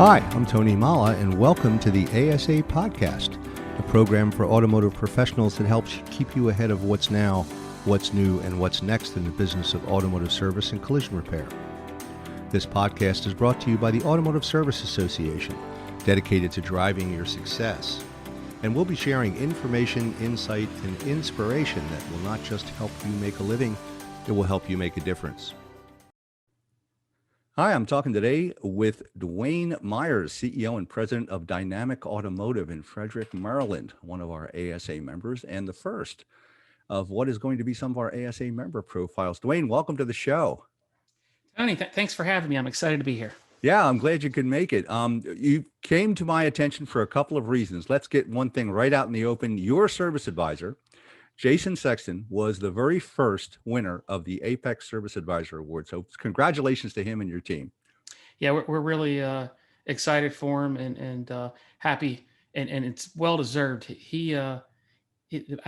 Hi, I'm Tony Mala, and welcome to the ASA Podcast, a program for automotive professionals that helps keep you ahead of what's now, what's new, and what's next in the business of automotive service and collision repair. This podcast is brought to you by the Automotive Service Association, dedicated to driving your success. And we'll be sharing information, insight, and inspiration that will not just help you make a living, it will help you make a difference. Hi, I'm talking today with Dwayne Myers, CEO and President of Dynamic Automotive in Frederick, Maryland, one of our ASA members and the first of what is going to be some of our ASA member profiles. Dwayne, welcome to the show. Tony, thanks for having me. I'm excited to be here. Yeah, I'm glad you could make it. You came to my attention for a couple of reasons. Let's get one thing right out in the open. Your service advisor, Jason Sexton, was the very first winner of the Apex Service Advisor Award. So congratulations to him and your team. Yeah, we're really excited for him and happy, and it's well-deserved. I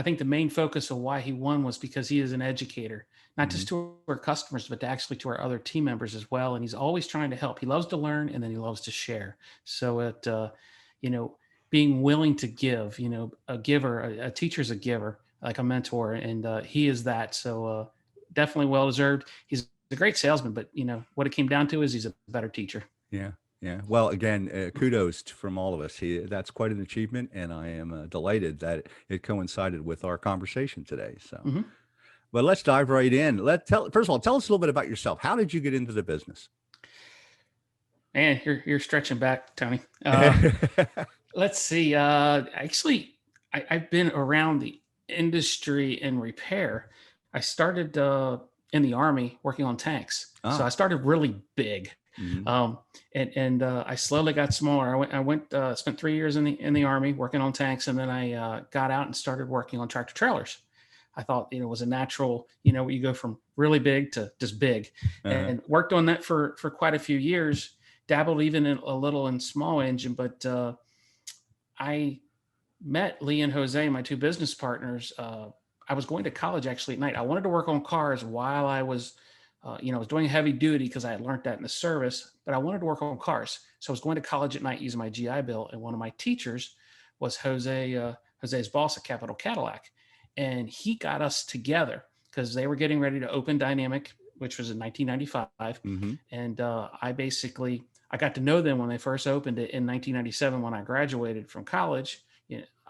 think the main focus of why he won was because he is an educator, not just to our customers, but actually to our other team members as well. And he's always trying to help. He loves to learn, and then he loves to share. So being willing to give, a giver, a teacher's a giver, like a mentor, and he is that. So definitely well-deserved. He's a great salesman, but what it came down to is he's a better teacher. Yeah. Well, again, kudos from all of us. That's quite an achievement, and I am delighted that it coincided with our conversation today. So, But let's dive right in. First of all, tell us a little bit about yourself. How did you get into the business? Man, you're stretching back, Tony. Let's see. Actually, I've been around the industry in repair. I started in the Army working on tanks. So I started really big. I slowly got smaller. I spent 3 years in the Army working on tanks, and then I got out and started working on tractor trailers. I thought it was a natural, you go from really big to just big, and worked on that for quite a few years. Dabbled even a little in small engine, but I met Lee and Jose, my two business partners. I was going to college actually at night. I wanted to work on cars while I was, I was doing heavy duty because I had learned that in the service, but I wanted to work on cars. So I was going to college at night using my GI Bill. And one of my teachers was Jose's boss at Capital Cadillac. And he got us together because they were getting ready to open Dynamic, which was in 1995. And I got to know them when they first opened it in 1997 when I graduated from college.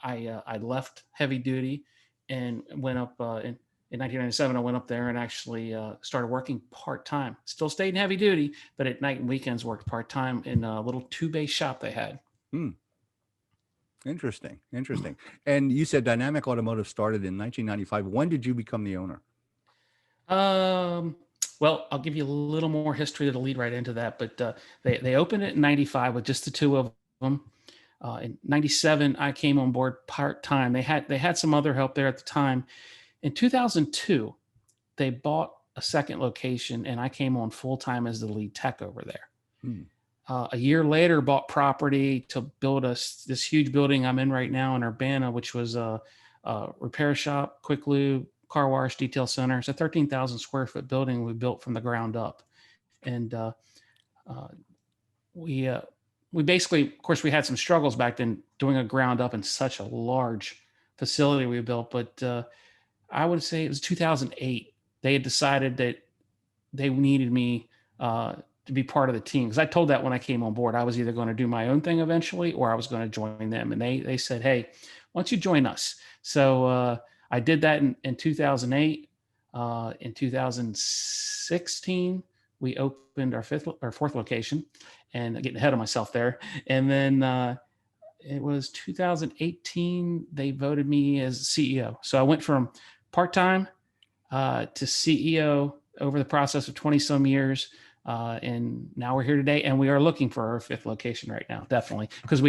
I left heavy duty and went up in 1997. I went up there and actually started working part-time. Still stayed in heavy duty, but at night and weekends worked part-time in a little two-bay shop they had. Interesting. And you said Dynamic Automotive started in 1995. When did you become the owner? Well, I'll give you a little more history that'll lead right into that. But they opened it in 95 with just the two of them. In 97, I came on board part-time. They had some other help there at the time. In 2002, they bought a second location, and I came on full-time as the lead tech over there. A year later, bought property to build this huge building I'm in right now in Urbana, which was a repair shop, quick lube, car wash, detail center. It's a 13,000 square foot building we built from the ground up. And we basically, of course, we had some struggles back then doing a ground up in such a large facility we built. But I would say it was 2008. They had decided that they needed me to be part of the team. Because I told that when I came on board, I was either going to do my own thing eventually, or I was going to join them. And they said, hey, why don't you join us? So I did that in 2008. In 2016, we opened our fourth location, and getting ahead of myself there. And then it was 2018, they voted me as CEO. So I went from part-time to CEO over the process of 20 some years. And now we're here today, and we are looking for our fifth location right now, definitely. Because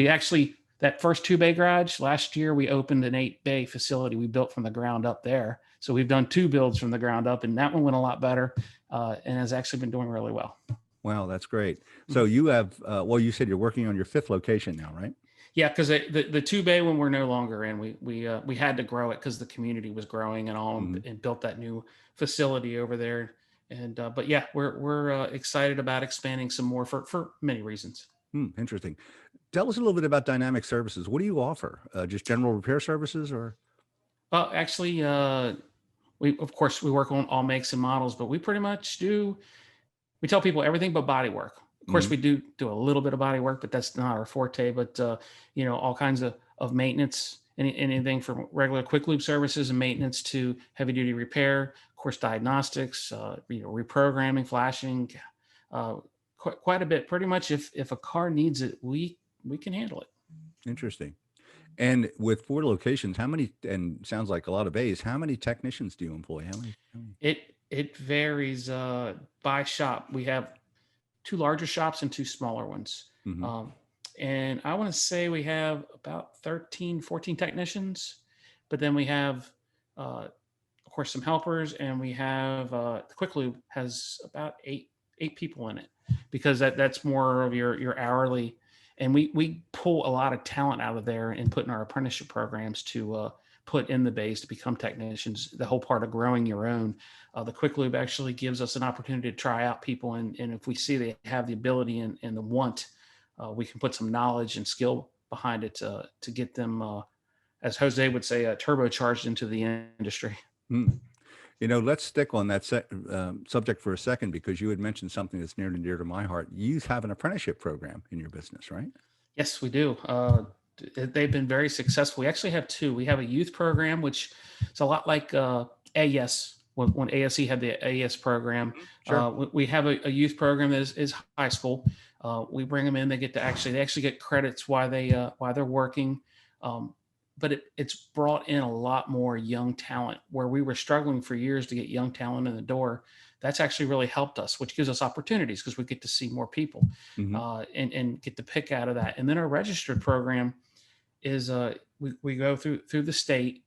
that first 2-bay garage, last year we opened an 8-bay facility we built from the ground up there. So we've done 2 builds from the ground up, and that one went a lot better and has actually been doing really well. Wow, that's great. So you have, you said you're working on your 5th location now, right? Yeah, because the 2-bay one we're no longer in. We had to grow it because the community was growing and all, and built that new facility over there. And but yeah, we're excited about expanding some more for many reasons. Interesting. Tell us a little bit about Dynamic Services. What do you offer? Just general repair services or? Well, actually, we of course we work on all makes and models, but we pretty much do. We tell people everything but body work. Of course, Mhm. we do a little bit of body work, but that's not our forte. But all kinds of maintenance, anything from regular quick loop services and maintenance to heavy duty repair. Of course, diagnostics, reprogramming, flashing, uh, quite a bit. Pretty much, if a car needs it, we can handle it. Interesting. And with 4 locations, how many, and sounds like a lot of bays, how many technicians do you employ? How many? It varies by shop. We have two larger shops and two smaller ones. Mhm. Um, and I want to say we have about 13, 14 technicians, but then we have, of course, some helpers, and we have the Quick Lube has about eight people in it because that's more of your hourly, and we pull a lot of talent out of there and put in our apprenticeship programs to put in the base to become technicians. The whole part of growing your own. The Quick Lube actually gives us an opportunity to try out people, and if we see they have the ability and the want, we can put some knowledge and skill behind it to get them, as Jose would say, turbocharged into the industry. Hmm. Let's stick on that subject for a second because you had mentioned something that's near and dear to my heart. You have an apprenticeship program in your business, right? Yes, we do. They've been very successful. We actually have two. We have a youth program, which is a lot like AES. When ASE had the AES program, Sure. we have a youth program that is high school. We bring them in. They actually get credits while they're working. Um, but it's brought in a lot more young talent where we were struggling for years to get young talent in the door. That's actually really helped us, which gives us opportunities because we get to see more people Hmm. and get the pick out of that. And then our registered program is we go through the state,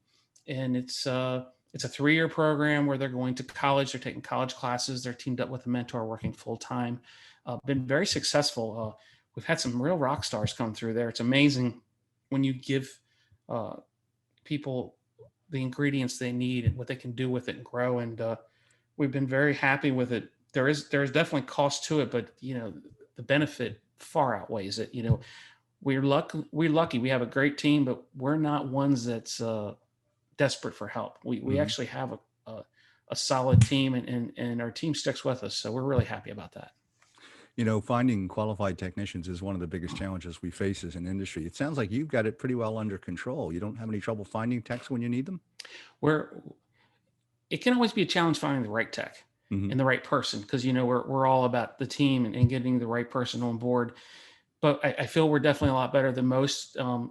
and it's a 3-year program where they're going to college. They're taking college classes. They're teamed up with a mentor, working full time. Been very successful. We've had some real rock stars come through there. It's amazing when you give uh, people the ingredients they need and what they can do with it and grow. And we've been very happy with it. There is definitely cost to it, but the benefit far outweighs it. We're lucky. We have a great team, but we're not ones that's desperate for help. We Hmm. actually have a solid team, and our team sticks with us. So we're really happy about that. Finding qualified technicians is one of the biggest challenges we face as an industry. It sounds like you've got it pretty well under control. You don't have any trouble finding techs when you need them? We're It can always be a challenge finding the right tech Hmm. and the right person because we're all about the team and getting the right person on board. But I feel we're definitely a lot better than most. When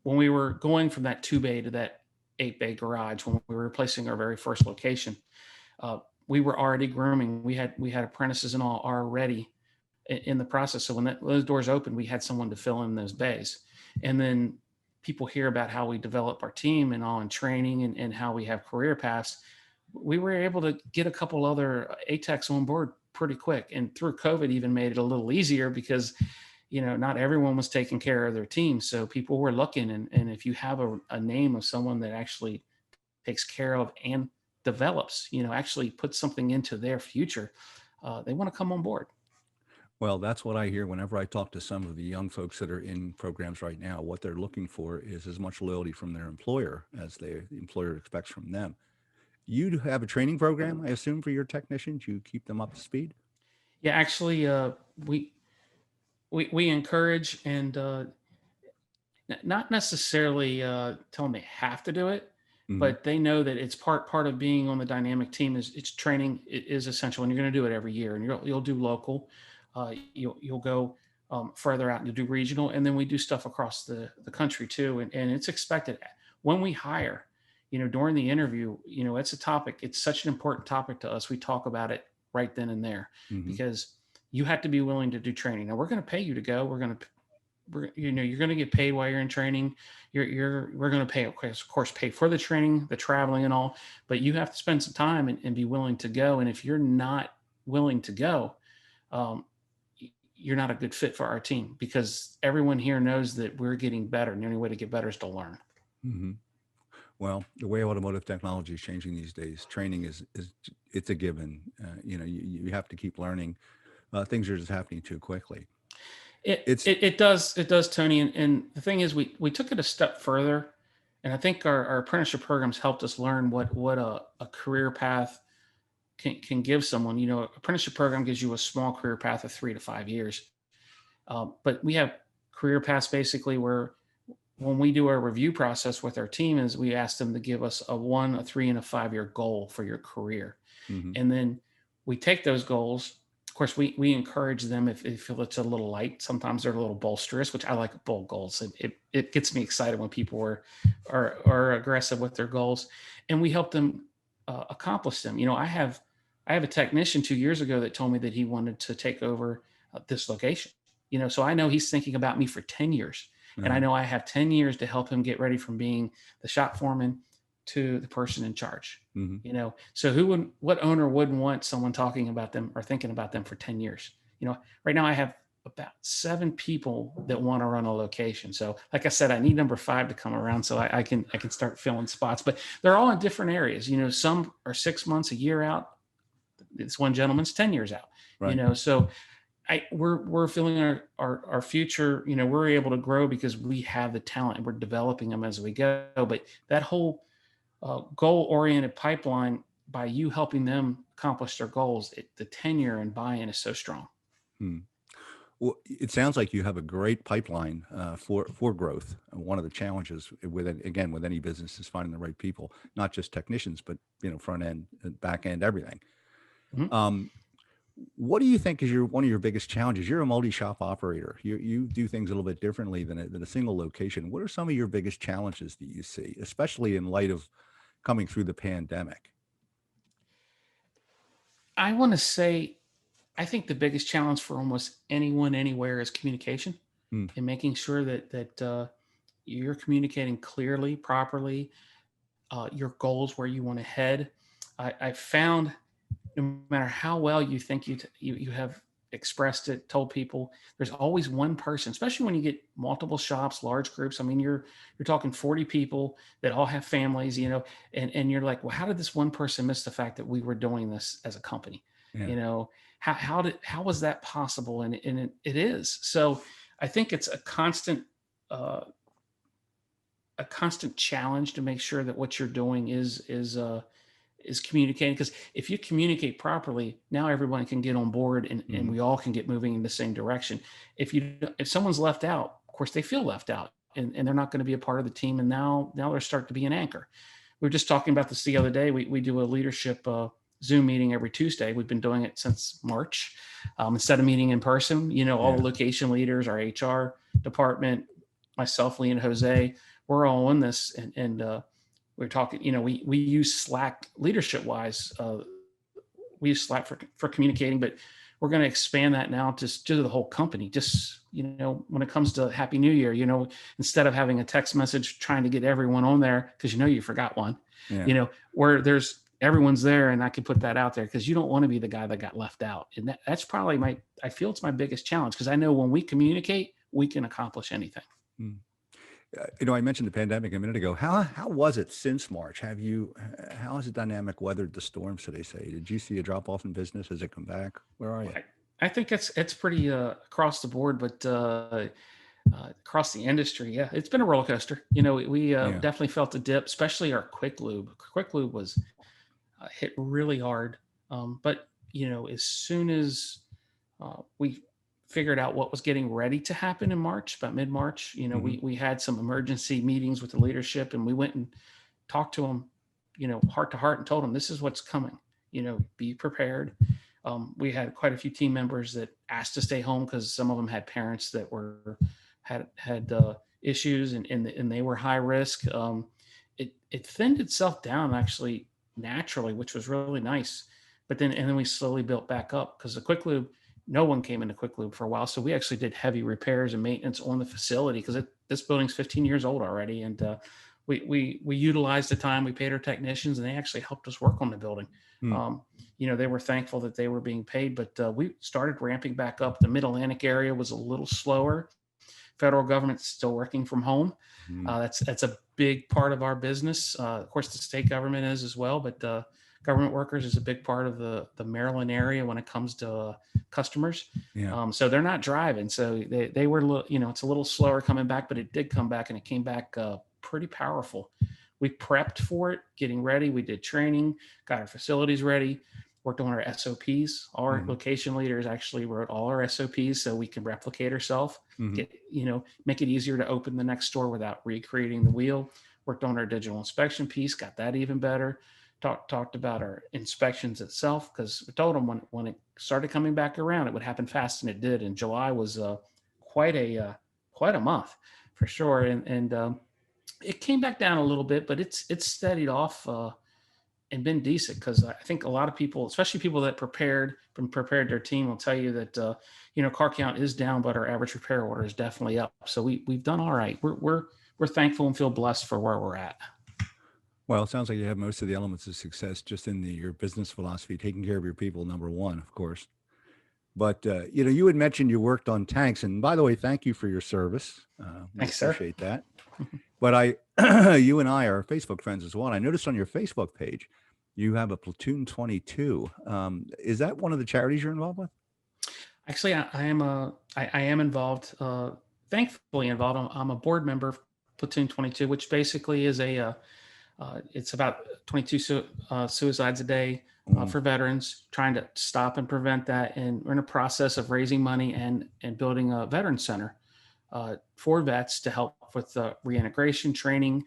we were going from that 2 bay to that 8 bay garage, when we were replacing our very first location, uh, we were already grooming. We had apprentices and all already in the process. So when those doors opened, we had someone to fill in those bays. And then people hear about how we develop our team and all in training and how we have career paths. We were able to get a couple other ATECs on board pretty quick. And through COVID even made it a little easier because, not everyone was taking care of their team. So people were looking. And if you have a name of someone that actually takes care of and develops, actually puts something into their future, they want to come on board. Well, that's what I hear whenever I talk to some of the young folks that are in programs right now. What they're looking for is as much loyalty from their employer as the employer expects from them. You have a training program, I assume, for your technicians. You keep them up to speed. Yeah, actually, we we encourage and not necessarily tell them they have to do it, Hmm. but they know that it's part of being on the dynamic team is it's training is essential, and you're going to do it every year, and you'll do local, you'll go further out and do regional, and then we do stuff across the country too, and it's expected when we hire. During the interview, it's a topic. It's such an important topic to us. We talk about it right then and there Hmm. because you have to be willing to do training. Now we're going to pay you to go. You're going to get paid while you're in training. We're going to pay, of course, pay for the training, the traveling and all, but you have to spend some time and be willing to go. And if you're not willing to go, um, you're not a good fit for our team because everyone here knows that we're getting better. And the only way to get better is to learn. Hmm. Well, the way automotive technology is changing these days, training is it's a given. You have to keep learning. Things are just happening too quickly. It does, Tony. And the thing is, we took it a step further, and I think our apprenticeship programs helped us learn what a career path can give someone. Apprenticeship program gives you a small career path of 3 to 5 years. But we have career paths basically where when we do our review process with our team is we ask them to give us a 1, a 3, and a 5-year goal for your career. Mm-hmm. And then we take those goals. Of course, we encourage them if they feel it's a little light. Sometimes they're a little bolsterous, which I like bold goals. It gets me excited when people are aggressive with their goals, and we help them accomplish them. I have a technician 2 years ago that told me that he wanted to take over this location. So I know he's thinking about me for 10 years. And I know I have 10 years to help him get ready from being the shop foreman to the person in charge. Mm-hmm. So what owner wouldn't want someone talking about them or thinking about them for 10 years? Right now I have about 7 people that want to run a location. So like I said, I need number 5 to come around so I can start filling spots, but they're all in different areas. Some are 6 months, a year out. This one gentleman's 10 years out, right. So we're feeling our future, we're able to grow because we have the talent and we're developing them as we go. But that whole goal-oriented pipeline, by you helping them accomplish their goals, the tenure and buy-in is so strong. Well, it sounds like you have a great pipeline for growth. One of the challenges with any business is finding the right people, not just technicians, but front end, back end, everything. Mm-hmm. What do you think is one of your biggest challenges? You're a multi-shop operator. You do things a little bit differently than a single location. What are some of your biggest challenges that you see, especially in light of coming through the pandemic? I want to say, I think the biggest challenge for almost anyone, anywhere is communication and making sure that you're communicating clearly, properly, your goals, where you want to head. I found no matter how well you think you have expressed it, told people, there's always one person, especially when you get multiple shops, large groups. I mean, you're talking 40 people that all have families, and you're like, well, how did this one person miss the fact that we were doing this as a company? Yeah. How was that possible? And it is. So I think it's a constant challenge to make sure that what you're doing is communicating, because if you communicate properly, now everyone can get on board and we all can get moving in the same direction. If someone's left out, of course they feel left out and they're not going to be a part of the team. And now they're starting to be an anchor. We were just talking about this the other day. We do a leadership Zoom meeting every Tuesday. We've been doing it since March. Instead of meeting in person, all the location leaders, our HR department, myself, Lee, and Jose, we're all on this and we're talking, we use Slack leadership wise. We use Slack for communicating, but we're going to expand that now to the whole company. Just, when it comes to Happy New Year, instead of having a text message trying to get everyone on there because you forgot one, where everyone's there, and I can put that out there because you don't want to be the guy that got left out. And that's probably I feel it's my biggest challenge, because I know when we communicate, we can accomplish anything. I mentioned the pandemic a minute ago. How was it since March? How has the Dynamic weathered the storm, so they say? Did you see a drop off in business? Has it come back? Where are you? I think it's pretty across the board, but across the industry, yeah, it's been a roller coaster. We definitely felt the dip, especially our Quick Lube. Quick Lube was hit really hard, but as soon as we figured out what was getting ready to happen in March, about mid-March, we had some emergency meetings with the leadership, and we went and talked to them, heart to heart, and told them, this is what's coming, be prepared. We had quite a few team members that asked to stay home because some of them had parents that had issues and they were high risk. It thinned itself down actually naturally, which was really nice. But then we slowly built back up, because the Quick Lube, no one came into Quick Lube for a while. So we actually did heavy repairs and maintenance on the facility, because this building's 15 years old already. And we utilized the time. We paid our technicians, and they actually helped us work on the building. They were thankful that they were being paid, but we started ramping back up. The Mid-Atlantic area was a little slower. Federal government's still working from home. That's a big part of our business. Of course, the state government is as well, but government workers is a big part of the Maryland area when it comes to customers. Yeah. So they're not driving. So they were, it's a little slower coming back, but it did come back, and it came back pretty powerful. We prepped for it, getting ready. We did training, got our facilities ready, worked on our SOPs. Our location leaders actually wrote all our SOPs so we can replicate ourselves, make it easier to open the next store without recreating the wheel. Worked on our digital inspection piece, got that even better. Talked about our inspections itself, because we told them when it started coming back around, it would happen fast, and it did. And July was quite a month for sure. And it came back down a little bit, but it's steadied off and been decent, because I think a lot of people, especially people that prepared their team, will tell you that car count is down, but our average repair order is definitely up. So we've done all right. We're thankful and feel blessed for where we're at. Well, it sounds like you have most of the elements of success just in your business philosophy, taking care of your people, number one, of course. But, you had mentioned you worked on tanks. And by the way, thank you for your service. Thanks, appreciate that. But you and I are Facebook friends as well. And I noticed on your Facebook page, you have a Platoon 22. Is that one of the charities you're involved with? Actually, I am involved, thankfully involved. I'm a board member of Platoon 22, which basically is it's about 22 suicides a day for veterans, trying to stop and prevent that. And we're in a process of raising money and building a veteran center for vets to help with reintegration training,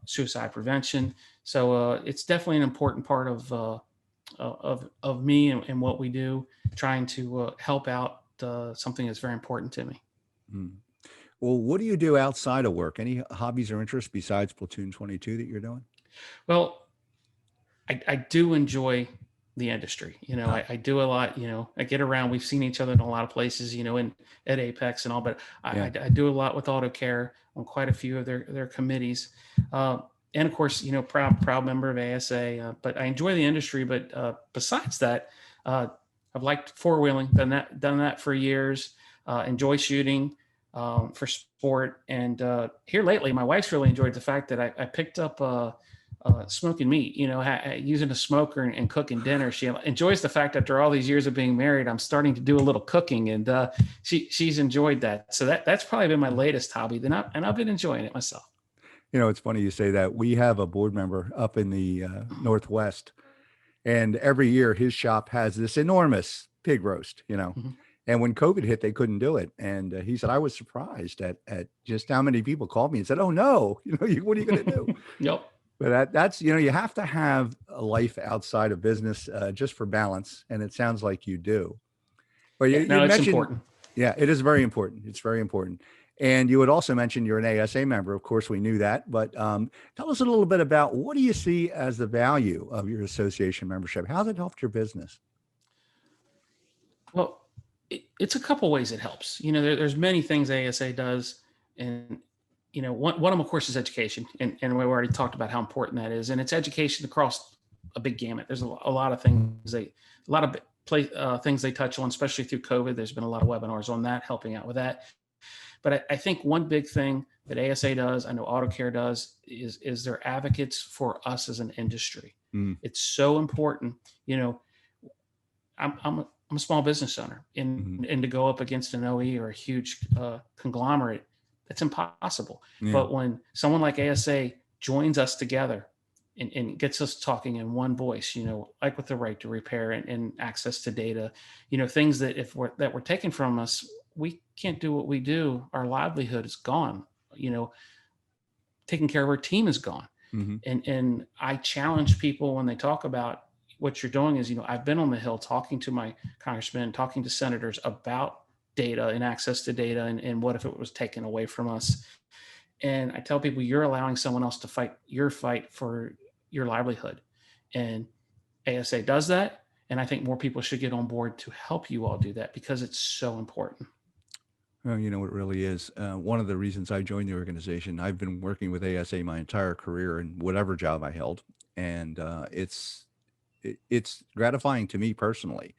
suicide prevention. So it's definitely an important part of me and what we do, trying to help out something that's very important to me. Well, what do you do outside of work? Any hobbies or interests besides Platoon 22 that you're doing? Well, I do enjoy the industry. I do a lot, I get around, we've seen each other in a lot of places, at Apex and all, but I do a lot with Auto Care on quite a few of their committees. And of course, proud member of ASA, but I enjoy the industry. But besides that, I've liked four-wheeling, done that for years, enjoy shooting for sport. And here lately, my wife's really enjoyed the fact that I picked up smoking meat, using a smoker and cooking dinner. She enjoys the fact after all these years of being married, I'm starting to do a little cooking, and she's enjoyed that. So that's probably been my latest hobby. And I've been enjoying it myself. It's funny you say that. We have a board member up in the Northwest, and every year his shop has this enormous pig roast, And when COVID hit, they couldn't do it. And he said, I was surprised at just how many people called me and said, oh no, what are you going to do? Yep. But that's, you have to have a life outside of business just for balance. And it sounds like you do. But you it's mentioned, important. Yeah, it is very important. It's very important. And you had also mentioned you're an ASA member. Of course, we knew that. But tell us a little bit about, what do you see as the value of your association membership? How's it helped your business? Well, it's a couple ways it helps. There's many things ASA does. And, one of them, of course, is education. And we already talked about how important that is. And it's education across a big gamut. There's a lot of things things they touch on, especially through COVID. There's been a lot of webinars on that, helping out with that. But I think one big thing that ASA does, I know Auto Care does, is they're advocates for us as an industry. It's so important. I'm a small business owner, and to go up against an OE or a huge conglomerate, that's impossible. Yeah. But when someone like ASA joins us together and gets us talking in one voice, like with the right to repair and access to data, things that that were taken from us, we can't do what we do. Our livelihood is gone. Taking care of our team is gone. And I challenge people when they talk about what you're doing is, I've been on the Hill talking to my congressmen, talking to senators about data and access to data, and what if it was taken away from us. And I tell people, you're allowing someone else to fight your fight for your livelihood. And ASA does that. And I think more people should get on board to help you all do that, because it's so important. Well, it really is. One of the reasons I joined the organization, I've been working with ASA my entire career in whatever job I held. And it's gratifying to me personally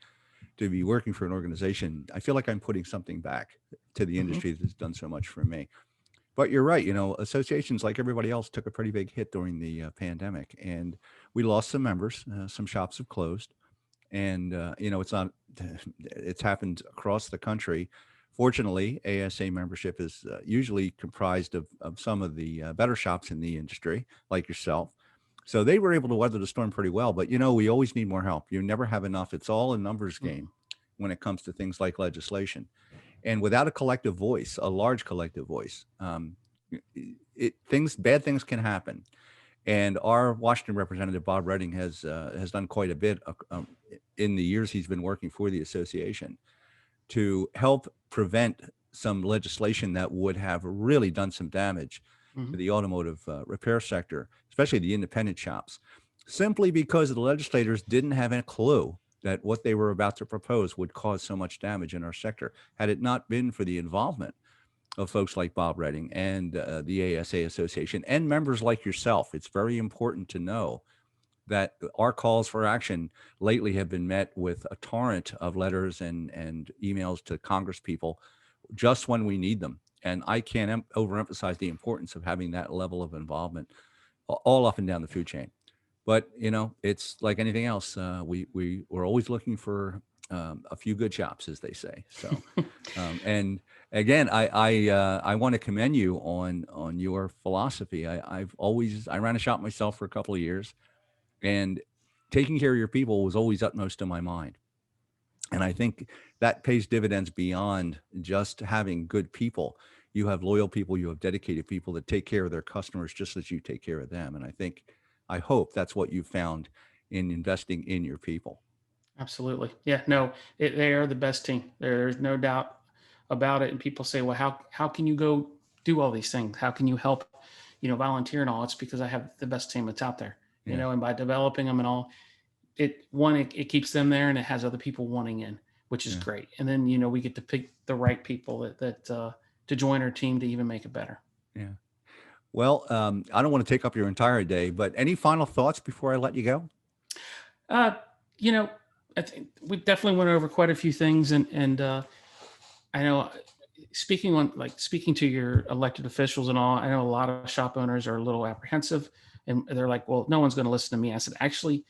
to be working for an organization. I feel like I'm putting something back to the industry that's done so much for me. But you're right. Associations like everybody else took a pretty big hit during the pandemic, and we lost some members. Some shops have closed, and it's not. It's happened across the country. Fortunately, ASA membership is usually comprised of some of the better shops in the industry, like yourself. So they were able to weather the storm pretty well. But we always need more help. You never have enough. It's all a numbers game when it comes to things like legislation. And without a collective voice, a large collective voice, bad things can happen. And our Washington representative, Bob Redding, has done quite a bit in the years he's been working for the association to help prevent some legislation that would have really done some damage to the automotive repair sector, especially the independent shops, simply because the legislators didn't have a clue that what they were about to propose would cause so much damage in our sector. Had it not been for the involvement of folks like Bob Redding and the ASA Association and members like yourself, it's very important to know that our calls for action lately have been met with a torrent of letters and emails to Congress people just when we need them. And I can't overemphasize the importance of having that level of involvement all up and down the food chain. But, it's like anything else. We're always looking for a few good shops, as they say. So, and again, I want to commend you on your philosophy. I ran a shop myself for a couple of years, and taking care of your people was always utmost in my mind. And I think that pays dividends beyond just having good people. You have loyal people, you have dedicated people that take care of their customers just as you take care of them. And I hope that's what you found in investing in your people. Absolutely. Yeah, no, they are the best team. There's no doubt about it. And people say, well, how can you go do all these things? How can you help, volunteer and all? It's because I have the best team that's out there, and by developing them and all, it keeps them there, and it has other people wanting in, which is great. And then, we get to pick the right people that to join our team to even make it better. Yeah. Well, I don't want to take up your entire day, but any final thoughts before I let you go? I think we definitely went over quite a few things, and I know speaking to your elected officials and all, I know a lot of shop owners are a little apprehensive, and they're like, well, no one's going to listen to me. I said, actually,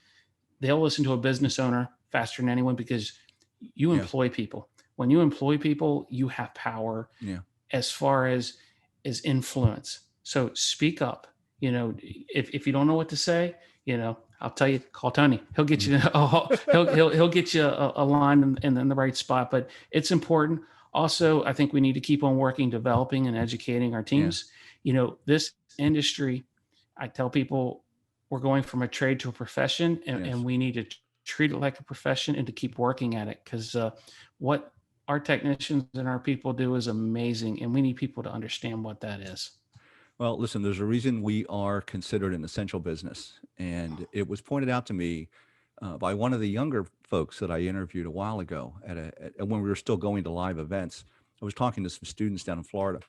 they'll listen to a business owner faster than anyone, because you employ people. When you employ people, you have power as far as influence. So speak up. If you don't know what to say, I'll tell you, call Tony. He'll get you. He'll get you a line in the right spot. But it's important. Also, I think we need to keep on working, developing, and educating our teams. This industry, I tell people, we're going from a trade to a profession, and we need to treat it like a profession and to keep working at it, because what our technicians and our people do is amazing, and we need people to understand what that is. Well, listen, there's a reason we are considered an essential business. And it was pointed out to me by one of the younger folks that I interviewed a while ago when we were still going to live events. I was talking to some students down in Florida,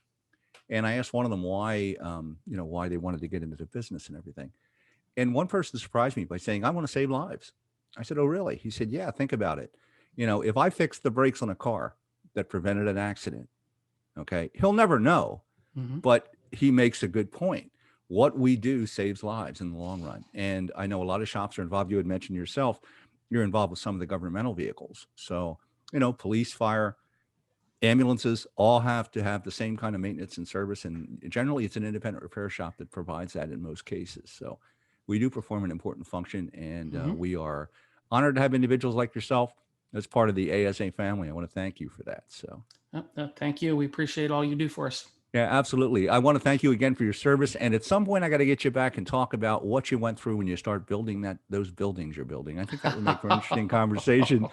and I asked one of them why they wanted to get into the business and everything. And one person surprised me by saying, I want to save lives. I said, oh, really? He said, yeah, think about it. If I fixed the brakes on a car that prevented an accident, okay, he'll never know, but he makes a good point. What we do saves lives in the long run. And I know a lot of shops are involved. You had mentioned yourself, you're involved with some of the governmental vehicles. So, police, fire, ambulances all have to have the same kind of maintenance and service. And generally it's an independent repair shop that provides that in most cases. So we do perform an important function, and we are honored to have individuals like yourself as part of the ASA family. I want to thank you for that. So thank you. We appreciate all you do for us. Yeah, absolutely. I want to thank you again for your service. And at some point, I got to get you back and talk about what you went through when you start building those buildings you're building. I think that would make for an interesting conversation.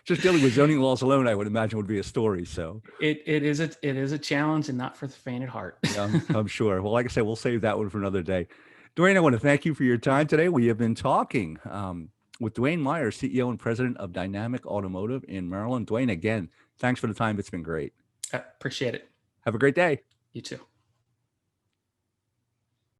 Just dealing with zoning laws alone, I would imagine, would be a story. So it is a challenge, and not for the faint at heart. I'm sure. Well, like I said, we'll save that one for another day. Dwayne, I want to thank you for your time today. We have been talking with Dwayne Myers, CEO and president of Dynamic Automotive in Maryland. Dwayne, again, thanks for the time. It's been great. I appreciate it. Have a great day. You too.